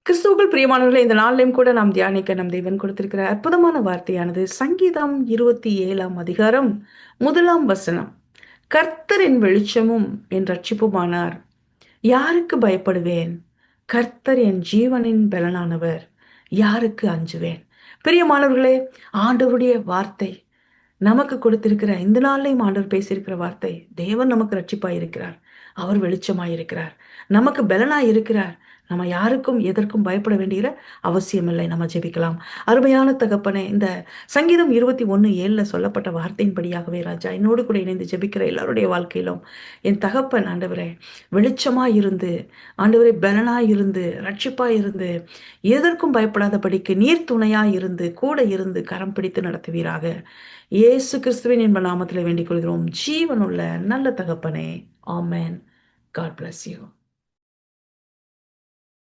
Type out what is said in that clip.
கிறிஸ்துவுக்குள் பிரியமானவர்களே, இந்த நாளிலும் கூட நாம் தியானிக்க நம் தேவன் கொடுத்திருக்கிற அற்புதமான வார்த்தையானது சங்கீதம் 27ஆம் அதிகாரம் 1ஆம் வசனம். கர்த்தர் என் வெளிச்சமும் என் ரட்சிப்புமானார். யாருக்கு பயப்படுவேன்? கர்த்தர் என் ஜீவனின் பலனானவர். யாருக்கு அஞ்சுவேன்? பிரியமானவர்களே, ஆண்டவருடைய வார்த்தை நமக்கு கொடுத்திருக்கிற இந்த நாளிலையும் ஆண்டவர் பேசியிருக்கிற வார்த்தை, தேவன் நமக்கு ரட்சிப்பாய் இருக்கிறார். அவர் வெளிச்சமாய் இருக்கிறார். நமக்கு பலனாய் இருக்கிறார். நம்ம யாருக்கும் எதற்கும் பயப்பட வேண்டிய அவசியம் இல்லை. நம்ம ஜெபிக்கலாம். அருமையான தகப்பனே, இந்த சங்கீதம் 21:7 சொல்லப்பட்ட வார்த்தையின்படியாகவே ராஜா, என்னோடு கூட இணைந்து ஜெபிக்கிற எல்லாருடைய வாழ்க்கையிலும் என் தகப்பன் ஆண்டவரே வெளிச்சமாய் இருந்து, ஆண்டவரே பலனாய் இருந்து, ரட்சிப்பாய் இருந்து, எதற்கும் பயப்படாதபடிக்கு நீர் துணையாய் இருந்து, கூட இருந்து கரம் பிடித்து நடத்துவீராக. இயேசு கிறிஸ்துவின் இன்ப நாமத்திலே வேண்டிக் கொள்கிறோம், ஜீவனுள்ள நல்ல தகப்பனே. ஆமென். God bless you.